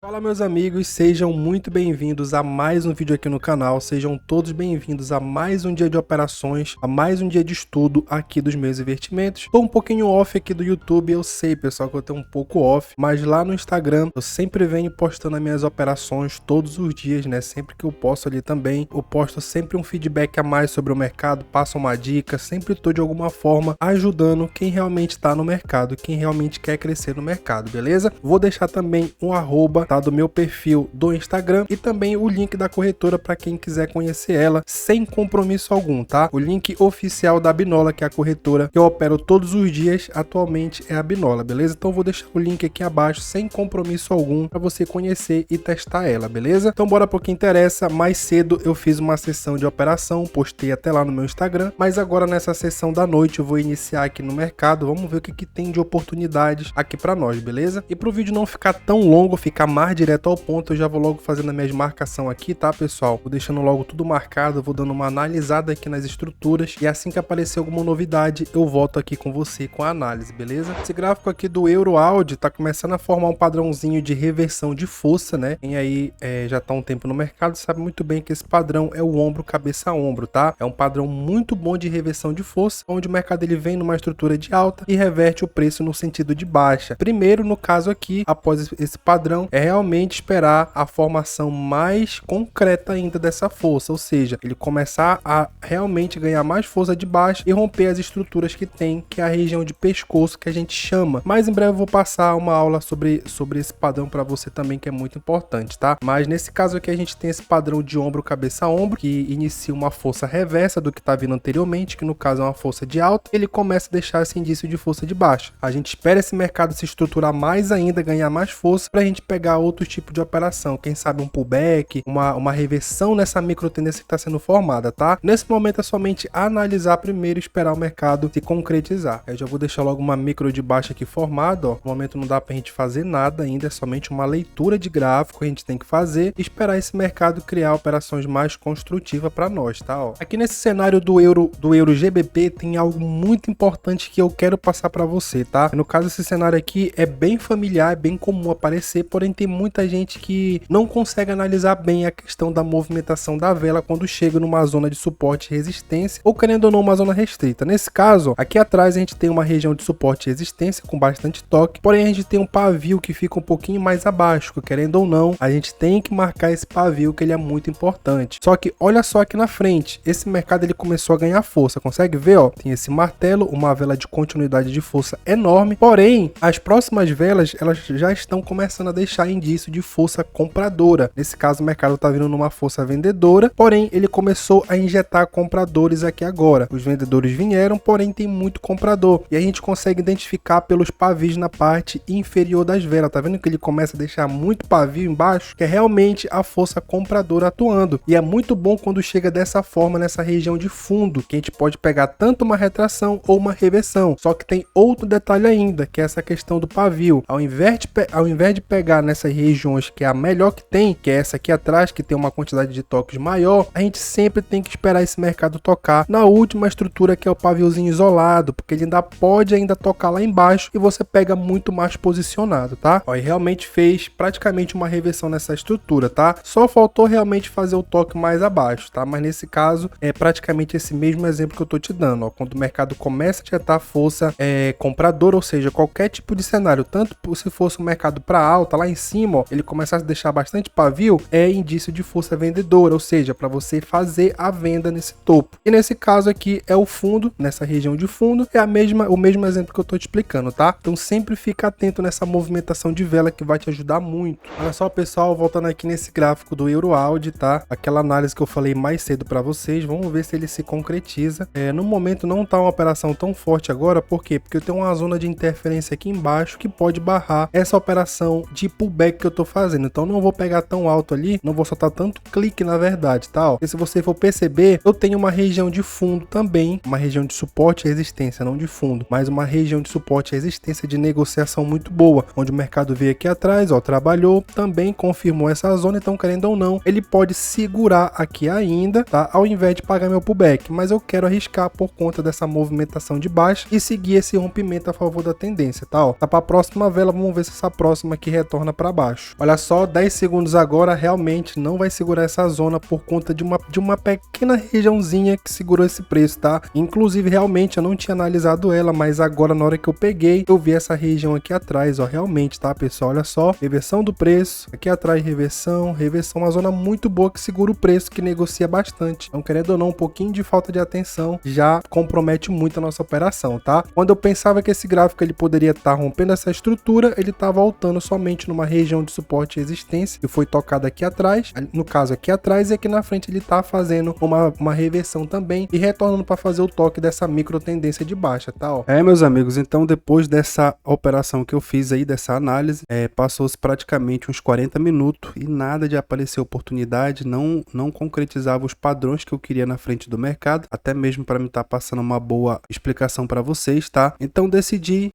Fala meus amigos, sejam muito bem-vindos a mais um vídeo aqui no canal, sejam todos bem-vindos a mais um dia de operações, a mais um dia de estudo aqui dos meus investimentos. Estou um pouquinho off aqui do YouTube, eu sei pessoal que eu tenho um pouco off, mas lá no Instagram eu sempre venho postando as minhas operações todos os dias, né? Sempre que eu posto ali também, eu posto sempre um feedback a mais sobre o mercado, passo uma dica, sempre estou de alguma forma ajudando quem realmente está no mercado, quem realmente quer crescer no mercado, beleza? Vou deixar também um arroba do meu perfil do Instagram e também o link da corretora para quem quiser conhecer ela sem compromisso algum, tá? O link oficial da Binola, que é a corretora que eu opero todos os dias, atualmente é a Binola, beleza? Então vou deixar o link aqui abaixo sem compromisso algum para você conhecer e testar ela, beleza? Então bora pro que interessa. Mais cedo eu fiz uma sessão de operação, postei até lá no meu Instagram, mas agora nessa sessão da noite eu vou iniciar aqui no mercado, vamos ver o que tem de oportunidades aqui para nós, beleza? E pro vídeo não ficar tão longo, ficar mais direto ao ponto, eu já vou logo fazendo a minha marcação aqui, tá pessoal? Vou deixando logo tudo marcado, vou dando uma analisada aqui nas estruturas e assim que aparecer alguma novidade, eu volto aqui com você com a análise, beleza? Esse gráfico aqui do Euro-AUD tá começando a formar um padrãozinho de reversão de força, né? Quem aí já tá um tempo no mercado sabe muito bem que esse padrão é o ombro, cabeça a ombro, tá? É um padrão muito bom de reversão de força, onde o mercado ele vem numa estrutura de alta e reverte o preço no sentido de baixa. Primeiro, no caso aqui, após esse padrão, é realmente esperar a formação mais concreta ainda dessa força, ou seja, ele começar a realmente ganhar mais força de baixo e romper as estruturas que tem, que é a região de pescoço que a gente chama. Mas em breve eu vou passar uma aula sobre esse padrão para você também, que é muito importante, tá? Mas nesse caso aqui a gente tem esse padrão de ombro, cabeça a ombro, que inicia uma força reversa do que tá vindo anteriormente, que no caso é uma força de alta, ele começa a deixar esse indício de força de baixa. A gente espera esse mercado se estruturar mais ainda, ganhar mais força, para a gente pegar outros tipos de operação, quem sabe um pullback, uma reversão nessa micro tendência que está sendo formada, tá? Nesse momento é somente analisar primeiro e esperar o mercado se concretizar. Eu já vou deixar logo uma micro de baixa aqui formada, ó. No momento não dá pra gente fazer nada ainda, é somente uma leitura de gráfico que a gente tem que fazer e esperar esse mercado criar operações mais construtivas para nós, tá? Ó. Aqui nesse cenário do euro GBP tem algo muito importante que eu quero passar para você, tá? No caso esse cenário aqui é bem familiar, é bem comum aparecer, porém tem muita gente que não consegue analisar bem a questão da movimentação da vela quando chega numa zona de suporte e resistência, ou querendo ou não uma zona restrita. Nesse caso, aqui atrás a gente tem uma região de suporte e resistência com bastante toque, porém a gente tem um pavio que fica um pouquinho mais abaixo, que querendo ou não, a gente tem que marcar esse pavio, que ele é muito importante. Só que olha só aqui na frente, esse mercado ele começou a ganhar força, consegue ver, ó? Tem esse martelo, uma vela de continuidade de força enorme, porém as próximas velas, elas já estão começando a deixar indício de força compradora. Nesse caso o mercado está vindo numa força vendedora, porém ele começou a injetar compradores aqui agora. Os vendedores vieram, porém tem muito comprador e a gente consegue identificar pelos pavios na parte inferior das velas. Tá vendo que ele começa a deixar muito pavio embaixo, que é realmente a força compradora atuando, e é muito bom quando chega dessa forma nessa região de fundo, que a gente pode pegar tanto uma retração ou uma reversão. Só que tem outro detalhe ainda, que é essa questão do pavio. Ao invés de pegar nessas regiões que é a melhor que tem, que é essa aqui atrás, que tem uma quantidade de toques maior, a gente sempre tem que esperar esse mercado tocar na última estrutura, que é o paviozinho isolado, porque ele ainda pode tocar lá embaixo e você pega muito mais posicionado, tá? Ó, e realmente fez praticamente uma reversão nessa estrutura, tá? Só faltou realmente fazer o toque mais abaixo, tá? Mas nesse caso é praticamente esse mesmo exemplo que eu tô te dando, ó. Quando o mercado começa a injetar força compradora, ou seja, qualquer tipo de cenário, tanto se fosse um mercado para alta lá em cima, ó, ele começasse a deixar bastante pavio, é indício de força vendedora, ou seja, para você fazer a venda nesse topo. E nesse caso aqui é o fundo, nessa região de fundo, é o mesmo exemplo que eu tô te explicando, tá? Então sempre fica atento nessa movimentação de vela que vai te ajudar muito. Olha só, pessoal, voltando aqui nesse gráfico do Euro-AUD, tá? Aquela análise que eu falei mais cedo para vocês, vamos ver se ele se concretiza. No momento não tá uma operação tão forte agora, por quê? Porque eu tenho uma zona de interferência aqui embaixo que pode barrar essa operação de pullback que eu tô fazendo. Então não vou pegar tão alto ali, não vou soltar tanto clique na verdade, tá? Ó, e se você for perceber, eu tenho uma região de fundo também, uma região de suporte e resistência, não de fundo, mas uma região de suporte e resistência de negociação muito boa, onde o mercado veio aqui atrás, ó, trabalhou, também confirmou essa zona, então querendo ou não, ele pode segurar aqui ainda, tá? Ao invés de pagar meu pullback, mas eu quero arriscar por conta dessa movimentação de baixa e seguir esse rompimento a favor da tendência, tá? Ó, tá para a próxima vela, vamos ver se essa próxima aqui retorna para para baixo. Olha só, 10 segundos agora, realmente não vai segurar essa zona por conta de uma pequena regiãozinha que segurou esse preço, tá? Inclusive, realmente eu não tinha analisado ela, mas agora na hora que eu peguei, eu vi essa região aqui atrás, ó, realmente, tá, pessoal? Olha só, reversão do preço, aqui atrás reversão, uma zona muito boa que segura o preço, que negocia bastante. Então, querendo ou não, um pouquinho de falta de atenção já compromete muito a nossa operação, tá? Quando eu pensava que esse gráfico ele poderia estar rompendo essa estrutura, ele tá voltando somente numa região de suporte e resistência, que foi tocada aqui atrás, no caso aqui atrás, e aqui na frente ele tá fazendo uma reversão também e retornando para fazer o toque dessa micro tendência de baixa, tá? Ó. Meus amigos, então depois dessa operação que eu fiz aí, dessa análise, passou-se praticamente uns 40 minutos e nada de aparecer oportunidade, não concretizava os padrões que eu queria na frente do mercado, até mesmo para me estar passando uma boa explicação para vocês, tá? Então decidi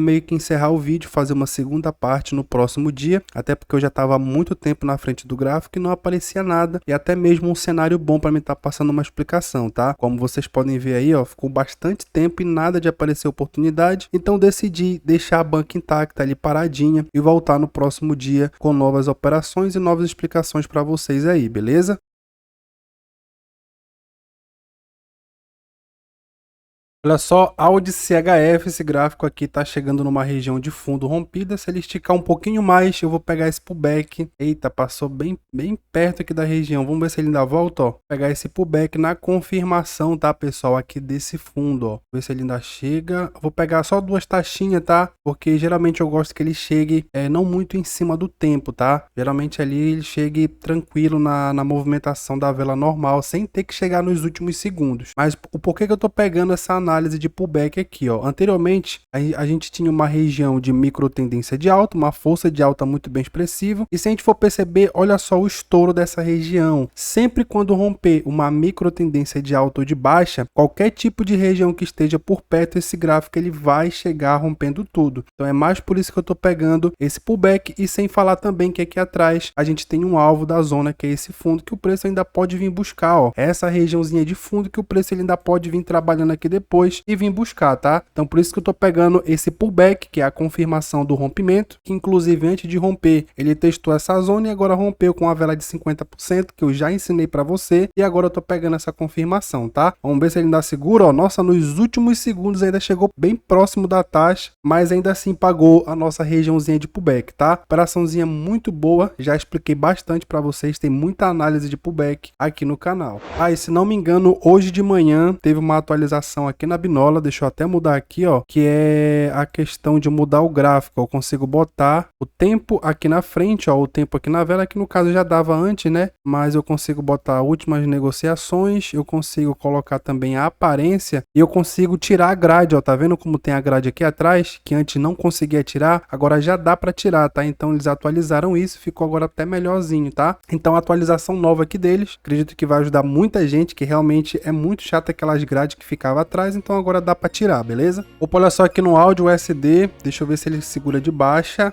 meio que encerrar o vídeo, fazer uma segunda parte no próximo dia, até porque eu já estava há muito tempo na frente do gráfico e não aparecia nada, e até mesmo um cenário bom para me estar passando uma explicação, tá? Como vocês podem ver aí, ó, ficou bastante tempo e nada de aparecer oportunidade, então decidi deixar a banca intacta ali paradinha e voltar no próximo dia com novas operações e novas explicações para vocês aí, beleza? Olha só, Audi CHF, esse gráfico aqui tá chegando numa região de fundo rompida. Se ele esticar um pouquinho mais, eu vou pegar esse pullback. Eita, passou bem perto aqui da região. Vamos ver se ele ainda volta, ó. Pegar esse pullback na confirmação, tá, pessoal, aqui desse fundo, ó. Ver se ele ainda chega. Vou pegar só duas taxinhas, tá? Porque geralmente eu gosto que ele chegue não muito em cima do tempo, tá? Geralmente ali ele chegue tranquilo na movimentação da vela normal, sem ter que chegar nos últimos segundos. Mas o porquê que eu tô pegando essa análise de pullback aqui, ó? Anteriormente a gente tinha uma região de micro tendência de alta, uma força de alta muito bem expressiva, e se a gente for perceber, olha só o estouro dessa região. Sempre quando romper uma micro tendência de alta ou de baixa, qualquer tipo de região que esteja por perto, esse gráfico ele vai chegar rompendo tudo. Então é mais por isso que eu tô pegando esse pullback, e sem falar também que aqui atrás a gente tem um alvo da zona, que é esse fundo, que o preço ainda pode vir buscar, ó. Essa regiãozinha de fundo que o preço ele ainda pode vir trabalhando aqui depois e vir buscar, tá? Então por isso que eu tô pegando esse pullback, que é a confirmação do rompimento, que inclusive antes de romper, ele testou essa zona e agora rompeu com a vela de 50%, que eu já ensinei para você, e agora eu tô pegando essa confirmação, tá? Vamos ver se ele ainda segura, ó. Nossa, nos últimos segundos ainda chegou bem próximo da taxa, mas ainda assim pagou a nossa regiãozinha de pullback, tá? Operaçãozinha muito boa, já expliquei bastante para vocês, tem muita análise de pullback aqui no canal. E se não me engano, hoje de manhã teve uma atualização aqui na Binola, deixa eu até mudar aqui, ó, que é a questão de mudar o gráfico. Eu consigo botar o tempo aqui na frente, ó, o tempo aqui na vela, que no caso já dava antes, né? Mas eu consigo botar últimas negociações, eu consigo colocar também a aparência e eu consigo tirar a grade, ó, tá vendo como tem a grade aqui atrás, que antes não conseguia tirar, agora já dá para tirar, tá? Então eles atualizaram isso, ficou agora até melhorzinho, tá? Então a atualização nova aqui deles, acredito que vai ajudar muita gente, que realmente é muito chata aquelas grades que ficava atrás, então agora dá para tirar, beleza? Opa, olha só aqui no áudio USD, deixa eu ver se ele segura de baixa.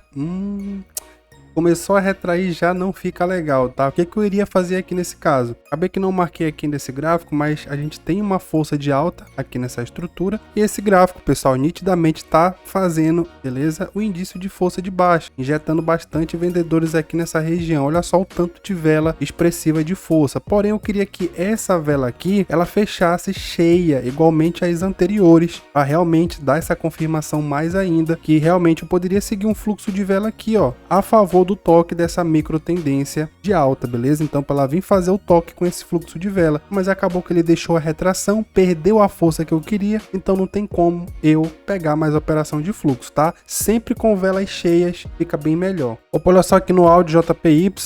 Começou a retrair, já não fica legal, tá? O que eu iria fazer aqui nesse caso? Acabei que não marquei aqui nesse gráfico, mas a gente tem uma força de alta aqui nessa estrutura, e esse gráfico, pessoal, nitidamente tá fazendo, beleza? O indício de força de baixa, injetando bastante vendedores aqui nessa região. Olha só o tanto de vela expressiva de força. Porém, eu queria que essa vela aqui, ela fechasse cheia, igualmente às anteriores, para realmente dar essa confirmação mais ainda, que realmente eu poderia seguir um fluxo de vela aqui, ó, a favor do toque dessa micro tendência de alta, beleza? Então para ela vir fazer o toque com esse fluxo de vela, mas acabou que ele deixou a retração, perdeu a força que eu queria, então não tem como eu pegar mais operação de fluxo, tá? Sempre com velas cheias fica bem melhor. Opa, olha só aqui no áudio JPY,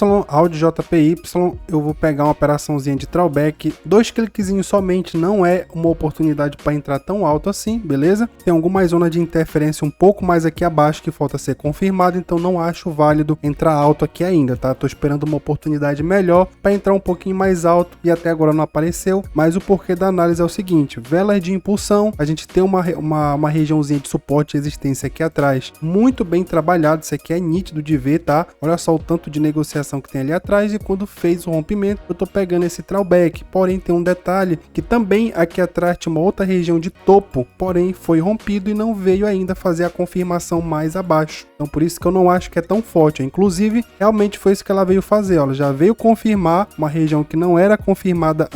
eu vou pegar uma operaçãozinha de throwback, 2 cliquezinhos somente, não é uma oportunidade para entrar tão alto assim, beleza? Tem alguma zona de interferência um pouco mais aqui abaixo que falta ser confirmada, então não acho válido entrar alto aqui ainda, tá? Tô esperando uma oportunidade melhor para entrar um pouquinho mais alto e até agora não apareceu, mas o porquê da análise é o seguinte: velas de impulsão, a gente tem uma regiãozinha de suporte e resistência aqui atrás, muito bem trabalhado, isso aqui é nítido de ver, ver, tá? Olha só o tanto de negociação que tem ali atrás, e quando fez o rompimento, eu tô pegando esse trawlback. Porém, tem um detalhe, que também aqui atrás tinha uma outra região de topo, porém foi rompido e não veio ainda fazer a confirmação mais abaixo. Então por isso que eu não acho que é tão forte. Inclusive, realmente foi isso que ela veio fazer, ó. Ela já veio confirmar uma região que não era confirmada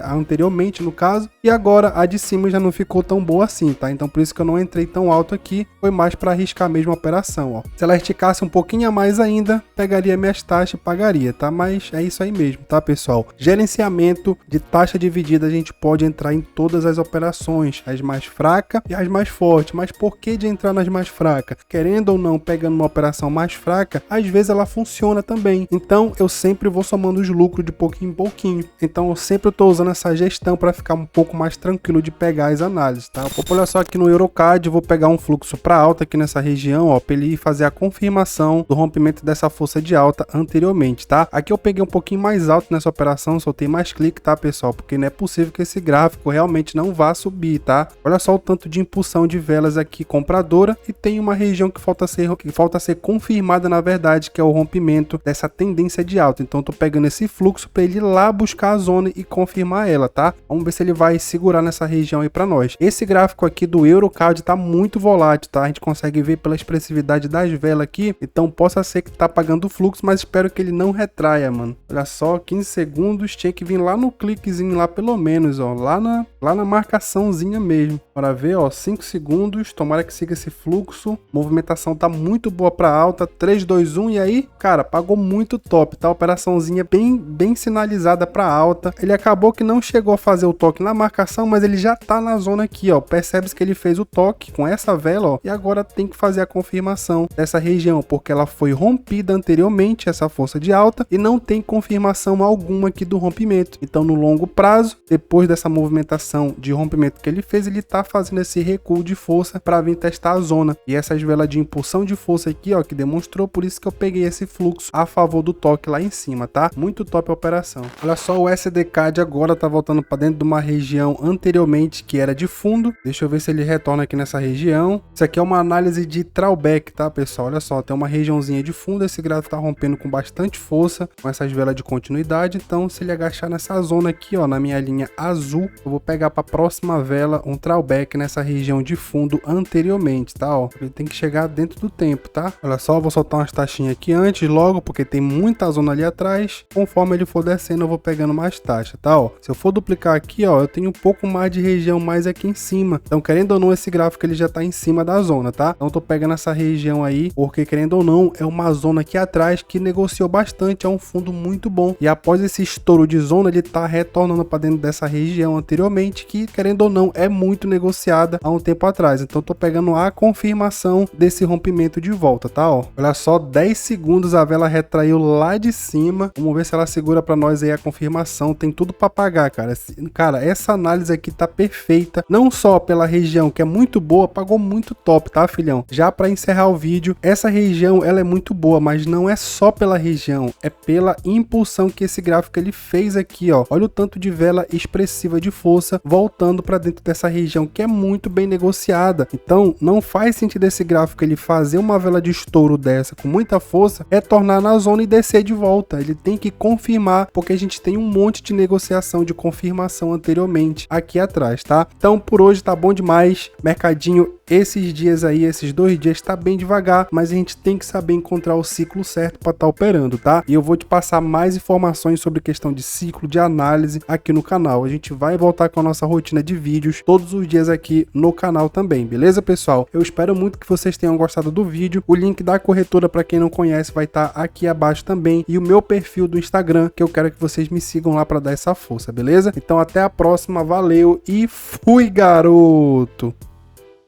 anteriormente, no caso, e agora a de cima já não ficou tão boa assim, tá? Então por isso que eu não entrei tão alto aqui, foi mais para arriscar mesmo a operação, ó. Se ela esticasse um pouquinho a mais ainda, pegaria minhas taxas e pagaria, tá? Mas é isso aí mesmo, tá, pessoal? Gerenciamento de taxa dividida, a gente pode entrar em todas as operações, as mais fracas e as mais fortes. Mas por que de entrar nas mais fracas? Querendo ou não, pegando uma operação mais fraca, às vezes ela funciona também. Então eu sempre vou somando os lucros de pouquinho em pouquinho. Então eu sempre estou usando essa gestão para ficar um pouco mais tranquilo de pegar as análises, tá? Olha só aqui no Eurocard, vou pegar um fluxo para alta aqui nessa região, ó, para ele ir fazer a confirmação do rompimento dessa força de alta anteriormente, tá? Aqui eu peguei um pouquinho mais alto nessa operação, soltei mais clique, tá, pessoal? Porque não é possível que esse gráfico realmente não vá subir, tá? Olha só o tanto de impulsão de velas aqui compradora, e tem uma região que falta ser confirmada, na verdade, que é o rompimento dessa tendência de alta. Então eu tô pegando esse fluxo para ele ir lá buscar a zona e confirmar ela, tá? Vamos ver se ele vai segurar nessa região aí para nós. Esse gráfico aqui do Eurocard tá muito volátil, tá? A gente consegue ver pela expressividade das velas aqui, então possa ser que tá pagando o fluxo, mas espero que ele não retraia, mano. Olha só, 15 segundos, tinha que vir lá no cliquezinho lá pelo menos, ó, lá na marcaçãozinha mesmo. Bora ver, ó, 5 segundos, tomara que siga esse fluxo. Movimentação tá muito boa para alta, 3, 2, 1, e aí, cara, pagou muito top, tá? Operaçãozinha bem sinalizada para alta. Ele acabou que não chegou a fazer o toque na marcação, mas ele já tá na zona aqui, ó. Percebe-se que ele fez o toque com essa vela, ó, e agora tem que fazer a confirmação dessa região, porque ela foi rompida anteriormente, essa força de alta, e não tem confirmação alguma aqui do rompimento. Então, no longo prazo, depois dessa movimentação de rompimento que ele fez, ele tá fazendo esse recuo de força para vir testar a zona. E essas velas de impulsão de força aqui, ó, que demonstrou, por isso que eu peguei esse fluxo a favor do toque lá em cima, tá? Muito top a operação. Olha só, o SDCAD agora tá voltando para dentro de uma região anteriormente que era de fundo. Deixa eu ver se ele retorna aqui nessa região. Isso aqui é uma análise de trawlback, tá, pessoal? Olha só, tem uma regiãozinha de fundo, esse gráfico tá rompendo com bastante força, com essas velas de continuidade. Então, se ele agachar nessa zona aqui, ó, na minha linha azul, eu vou pegar para a próxima vela um trawlback nessa região de fundo anteriormente, tá, ó? Ele tem que chegar dentro do tempo, tá? Olha só, vou soltar umas taxinhas aqui antes, logo, porque tem muita zona ali atrás. Conforme ele for descendo, eu vou pegando mais taxa, tá, ó? Se eu for duplicar aqui, ó, eu tenho um pouco mais de região mais aqui em cima. Então, querendo ou não, esse gráfico ele já tá em cima da zona, tá? Então, eu tô pegando essa região aí, porque querendo ou não, é uma zona aqui atrás que negociou bastante, é um fundo muito bom. E após esse estouro de zona, ele tá retornando para dentro dessa região anteriormente, que querendo ou não, é muito negociada há um tempo atrás. Então, eu tô pegando a confirmação desse rompimento de volta, tá, ó? Olha só, 10 segundos a vela retraiu lá de cima. Vamos ver se ela segura para nós aí a confirmação. Tem tudo para pagar, cara. Cara, essa análise aqui tá perfeita, não só pela região que é muito boa, pagou muito top, tá, filhão? Já para encerrar o vídeo, essa região ela é muito boa, mas não é só pela região, é pela impulsão que esse gráfico ele fez aqui, ó. Olha o tanto de vela expressiva de força voltando para dentro dessa região que é muito bem negociada. Então, não faz sentido esse gráfico ele fazer uma vela de estouro dessa com muita força, retornar na zona e descer de volta. Ele tem que confirmar, porque a gente tem um monte de negociação de confirmação anteriormente aqui atrás, tá? Então, por hoje tá bom demais. Mercadinho esses dias aí, esses 2 dias tá bem devagar, mas a gente tem que saber encontrar o ciclo certo para estar operando, tá? E eu vou te passar mais informações sobre questão de ciclo, de análise aqui no canal. A gente vai voltar com a nossa rotina de vídeos todos os dias aqui no canal também, beleza, pessoal? Eu espero muito que vocês tenham gostado do vídeo. O link da corretora, para quem não conhece, vai estar aqui abaixo também, e o meu perfil do Instagram, que eu quero que vocês me sigam lá para dar essa força, beleza? Então até a próxima, valeu e fui, garoto!